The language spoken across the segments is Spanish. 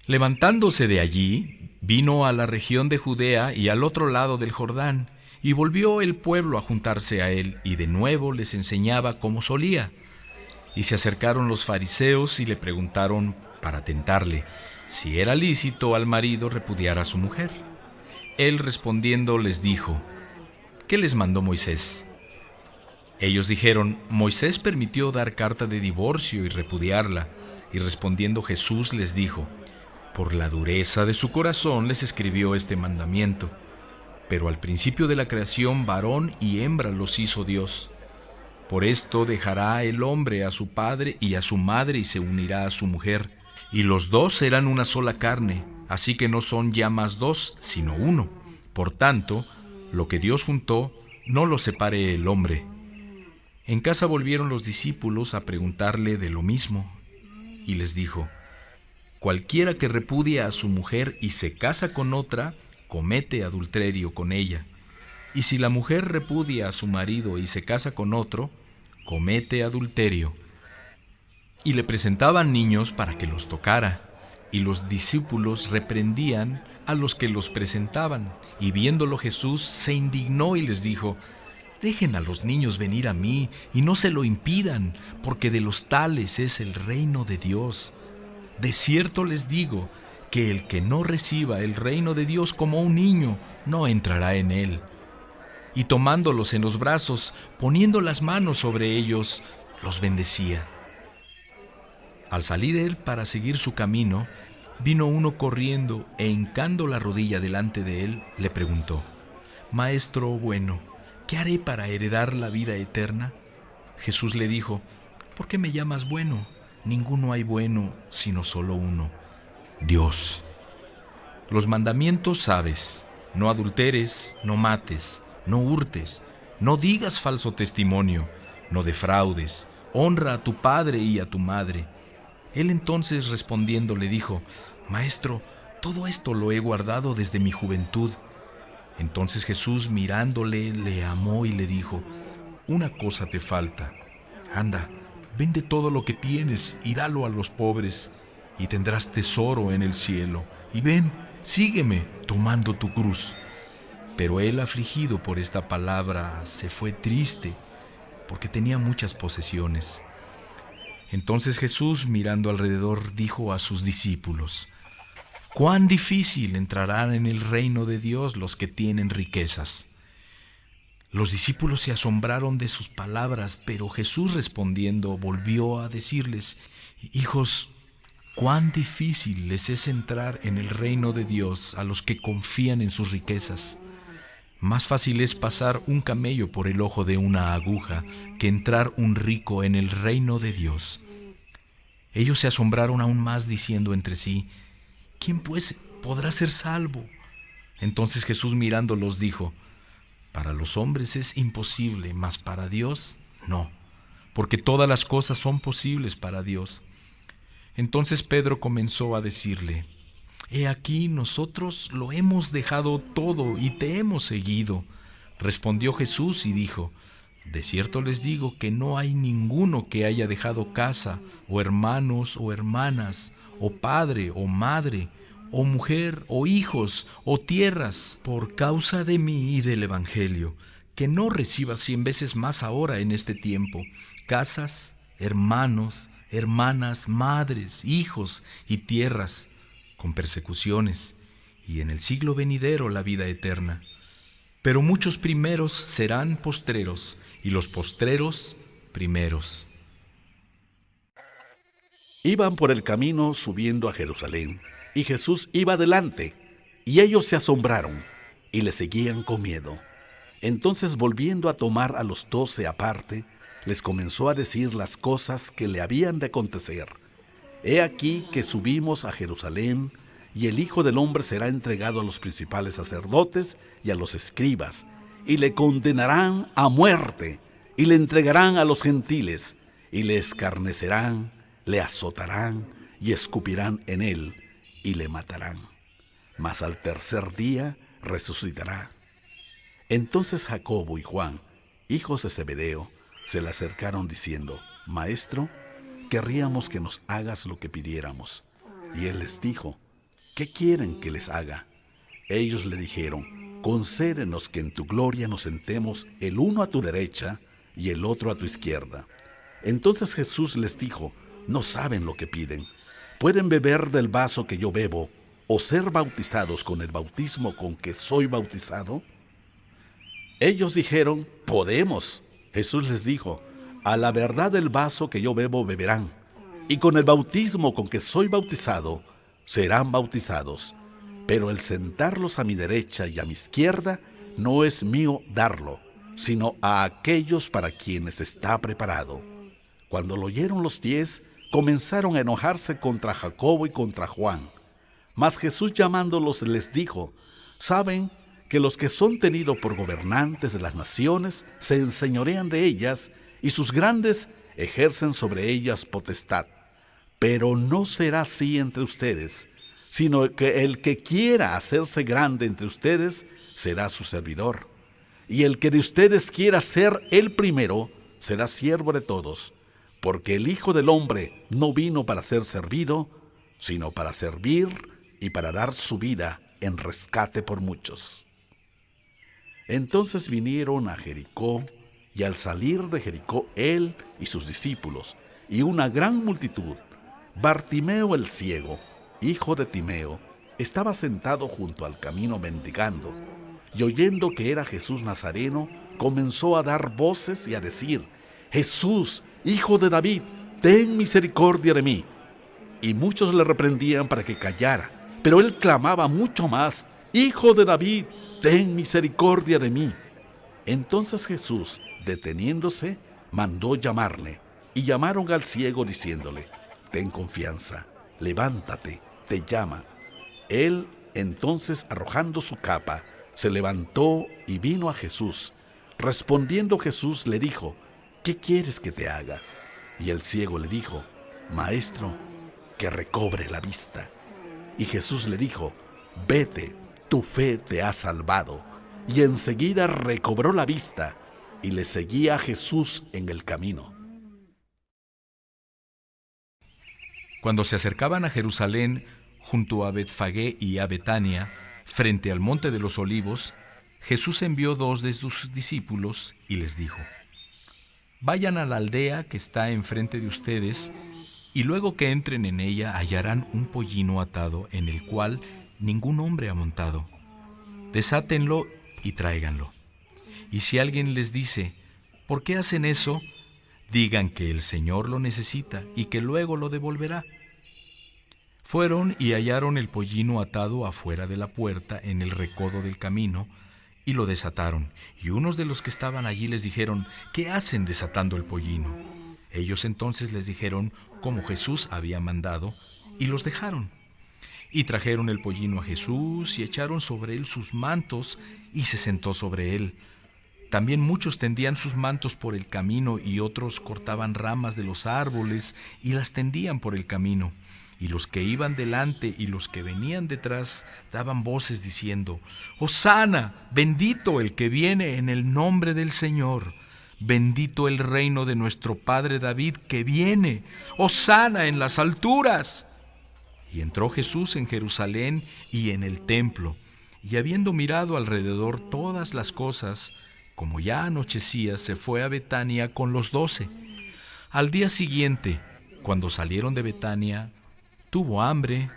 Levantándose de allí, vino a la región de Judea y al otro lado del Jordán, y volvió el pueblo a juntarse a él, y de nuevo les enseñaba como solía. Y se acercaron los fariseos y le preguntaron, para tentarle, si era lícito al marido repudiar a su mujer. Él respondiendo les dijo, ¿qué les mandó Moisés? Ellos dijeron, Moisés permitió dar carta de divorcio y repudiarla. Y respondiendo Jesús les dijo, por la dureza de su corazón les escribió este mandamiento. Pero al principio de la creación varón y hembra los hizo Dios. Por esto dejará el hombre a su padre y a su madre y se unirá a su mujer. Y los dos serán una sola carne, así que no son ya más dos, sino uno. Por tanto, lo que Dios juntó, no lo separe el hombre. En casa volvieron los discípulos a preguntarle de lo mismo. Y les dijo, cualquiera que repudia a su mujer y se casa con otra, comete adulterio con ella. Y si la mujer repudia a su marido y se casa con otro, comete adulterio. Y le presentaban niños para que los tocara. Y los discípulos reprendían a los que los presentaban. Y viéndolo Jesús se indignó y les dijo, dejen a los niños venir a mí y no se lo impidan, porque de los tales es el reino de Dios. De cierto les digo que el que no reciba el reino de Dios como un niño, no entrará en él. Y tomándolos en los brazos, poniendo las manos sobre ellos, los bendecía. Al salir él para seguir su camino, vino uno corriendo e hincando la rodilla delante de él, le preguntó, Maestro bueno, ¿qué haré para heredar la vida eterna? Jesús le dijo, ¿por qué me llamas bueno? Ninguno hay bueno, sino solo uno, Dios. Los mandamientos sabes, no adulteres, no mates, no hurtes, no digas falso testimonio, no defraudes, honra a tu padre y a tu madre. Él entonces respondiendo le dijo, Maestro, todo esto lo he guardado desde mi juventud. Entonces Jesús mirándole le amó y le dijo, una cosa te falta, anda, vende todo lo que tienes y dalo a los pobres, y tendrás tesoro en el cielo, y ven, sígueme tomando tu cruz. Pero él, afligido por esta palabra, se fue triste, porque tenía muchas posesiones. Entonces Jesús, mirando alrededor, dijo a sus discípulos, cuán difícil entrarán en el reino de Dios los que tienen riquezas. Los discípulos se asombraron de sus palabras, pero Jesús respondiendo volvió a decirles, hijos, cuán difícil les es entrar en el reino de Dios a los que confían en sus riquezas. Más fácil es pasar un camello por el ojo de una aguja que entrar un rico en el reino de Dios. Ellos se asombraron aún más diciendo entre sí, ¿quién pues podrá ser salvo? Entonces Jesús mirándolos dijo, para los hombres es imposible, mas para Dios no, porque todas las cosas son posibles para Dios. Entonces Pedro comenzó a decirle, he aquí nosotros lo hemos dejado todo y te hemos seguido. Respondió Jesús y dijo, de cierto les digo que no hay ninguno que haya dejado casa, o hermanos o hermanas, o padre o madre, o mujer o hijos o tierras, por causa de mí y del Evangelio, que no reciba 100 veces más ahora en este tiempo, casas, hermanos, hermanas, madres, hijos y tierras, con persecuciones, y en el siglo venidero la vida eterna. Pero muchos primeros serán postreros, y los postreros primeros. Iban por el camino subiendo a Jerusalén, y Jesús iba delante, y ellos se asombraron, y le seguían con miedo. Entonces, volviendo a tomar a los 12 aparte, les comenzó a decir las cosas que le habían de acontecer. He aquí que subimos a Jerusalén, y el Hijo del Hombre será entregado a los principales sacerdotes y a los escribas, y le condenarán a muerte, y le entregarán a los gentiles, y le escarnecerán, le azotarán, y escupirán en él, y le matarán. Mas al tercer día resucitará. Entonces Jacobo y Juan, hijos de Zebedeo, se le acercaron diciendo, Maestro, querríamos que nos hagas lo que pidiéramos. Y él les dijo, ¿qué quieren que les haga? Ellos le dijeron: concédenos que en tu gloria nos sentemos el uno a tu derecha y el otro a tu izquierda. Entonces Jesús les dijo: no saben lo que piden. ¿Pueden beber del vaso que yo bebo o ser bautizados con el bautismo con que soy bautizado? Ellos dijeron: podemos. Jesús les dijo: a la verdad del vaso que yo bebo beberán, y con el bautismo con que soy bautizado serán bautizados. Pero el sentarlos a mi derecha y a mi izquierda no es mío darlo, sino a aquellos para quienes está preparado. Cuando lo oyeron los 10, comenzaron a enojarse contra Jacobo y contra Juan. Mas Jesús, llamándolos, les dijo: saben que los que son tenidos por gobernantes de las naciones se enseñorean de ellas, y sus grandes ejercen sobre ellas potestad. Pero no será así entre ustedes, sino que el que quiera hacerse grande entre ustedes será su servidor. Y el que de ustedes quiera ser el primero será siervo de todos, porque el Hijo del Hombre no vino para ser servido, sino para servir y para dar su vida en rescate por muchos. Entonces vinieron a Jericó, y al salir de Jericó él y sus discípulos y una gran multitud, Bartimeo el ciego, hijo de Timeo, estaba sentado junto al camino mendigando, y oyendo que era Jesús Nazareno, comenzó a dar voces y a decir: Jesús, hijo de David, ten misericordia de mí. Y muchos le reprendían para que callara, pero él clamaba mucho más: Hijo de David, ten misericordia de mí. Entonces Jesús, deteniéndose, mandó llamarle, y llamaron al ciego diciéndole: ten confianza, levántate, te llama. Él entonces, arrojando su capa, se levantó y vino a Jesús. Respondiendo Jesús le dijo: ¿qué quieres que te haga? Y el ciego le dijo: Maestro, que recobre la vista. Y Jesús le dijo: vete, tu fe te ha salvado. Y enseguida recobró la vista y le seguía a Jesús en el camino. Cuando se acercaban a Jerusalén, junto a Betfagé y a Betania, frente al monte de los Olivos, Jesús envió 2 de sus discípulos y les dijo: vayan a la aldea que está enfrente de ustedes, y luego que entren en ella hallarán un pollino atado en el cual ningún hombre ha montado. Desátenlo y tráiganlo. Y si alguien les dice: ¿por qué hacen eso?, digan que el Señor lo necesita y que luego lo devolverá. Fueron y hallaron el pollino atado afuera de la puerta en el recodo del camino, y lo desataron. Y unos de los que estaban allí les dijeron: ¿qué hacen desatando el pollino? Ellos entonces les dijeron como Jesús había mandado, y los dejaron. Y trajeron el pollino a Jesús, y echaron sobre él sus mantos, y se sentó sobre él. También muchos tendían sus mantos por el camino, y otros cortaban ramas de los árboles y las tendían por el camino. Y los que iban delante y los que venían detrás daban voces diciendo: Hosana, bendito el que viene en el nombre del Señor. Bendito el reino de nuestro padre David que viene. Hosana en las alturas. Y entró Jesús en Jerusalén y en el templo, y habiendo mirado alrededor todas las cosas, como ya anochecía, se fue a Betania con los 12. Al día siguiente, cuando salieron de Betania, tuvo hambre,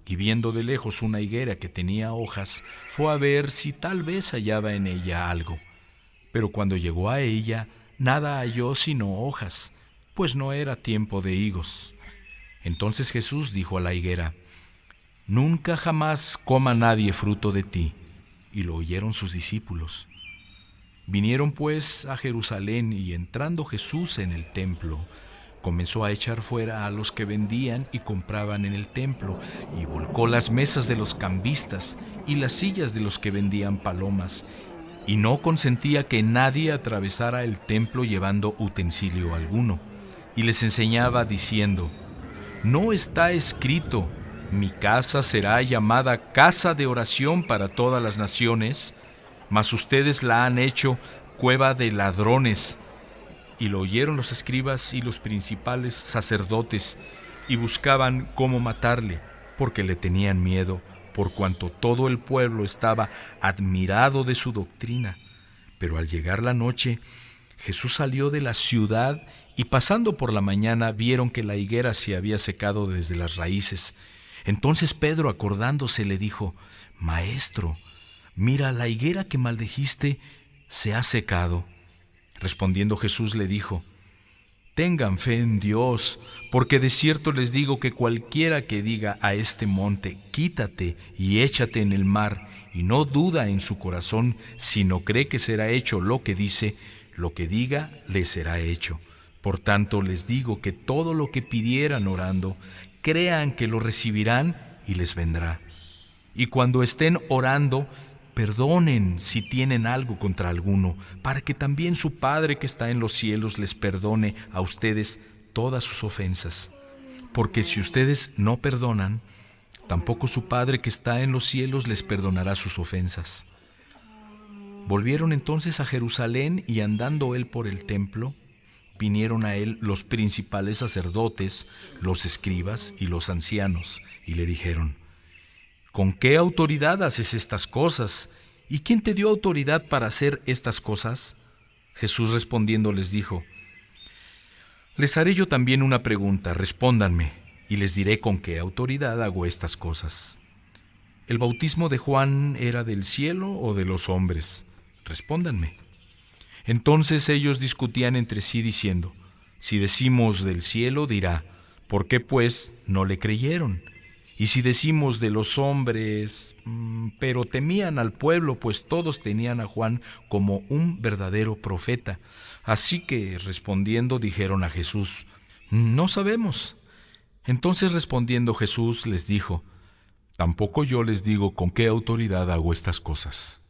y viendo de lejos una higuera que tenía hojas, fue a ver si tal vez hallaba en ella algo. Pero cuando llegó a ella, nada halló sino hojas, pues no era tiempo de higos. Entonces Jesús dijo a la higuera: nunca jamás coma nadie fruto de ti. Y lo oyeron sus discípulos. Vinieron pues a Jerusalén, y entrando Jesús en el templo, comenzó a echar fuera a los que vendían y compraban en el templo, y volcó las mesas de los cambistas y las sillas de los que vendían palomas, y no consentía que nadie atravesara el templo llevando utensilio alguno. Y les enseñaba diciendo: ¿no está escrito: mi casa será llamada casa de oración para todas las naciones? Mas ustedes la han hecho cueva de ladrones. Y lo oyeron los escribas y los principales sacerdotes, y buscaban cómo matarle, porque le tenían miedo, por cuanto todo el pueblo estaba admirado de su doctrina. Pero al llegar la noche, Jesús salió de la ciudad y pasando por la mañana vieron que la higuera se había secado desde las raíces. Entonces Pedro, acordándose, le dijo: Maestro, mira, la higuera que maldijiste se ha secado. Respondiendo Jesús le dijo: Tengan fe en Dios, porque de cierto les digo que cualquiera que diga a este monte: quítate y échate en el mar, y no duda en su corazón, sino cree que será hecho lo que dice, lo que diga le será hecho. Por tanto les digo que todo lo que pidieran orando, crean que lo recibirán y les vendrá. Y cuando estén orando, perdonen si tienen algo contra alguno, para que también su Padre que está en los cielos les perdone a ustedes todas sus ofensas. Porque si ustedes no perdonan, tampoco su Padre que está en los cielos les perdonará sus ofensas. Volvieron entonces a Jerusalén y andando él por el templo, vinieron a él los principales sacerdotes, los escribas y los ancianos, y le dijeron: ¿Con qué autoridad haces estas cosas? ¿Y quién te dio autoridad para hacer estas cosas? Jesús respondiendo les dijo: Les haré yo también una pregunta, respóndanme, y les diré con qué autoridad hago estas cosas. ¿El bautismo de Juan era del cielo o de los hombres? Respóndanme. Entonces ellos discutían entre sí diciendo: Si decimos del cielo, dirá: ¿por qué pues no le creyeron? Y si decimos de los hombres, pero temían al pueblo, pues todos tenían a Juan como un verdadero profeta. Así que respondiendo dijeron a Jesús: No sabemos. Entonces respondiendo Jesús les dijo: Tampoco yo les digo con qué autoridad hago estas cosas.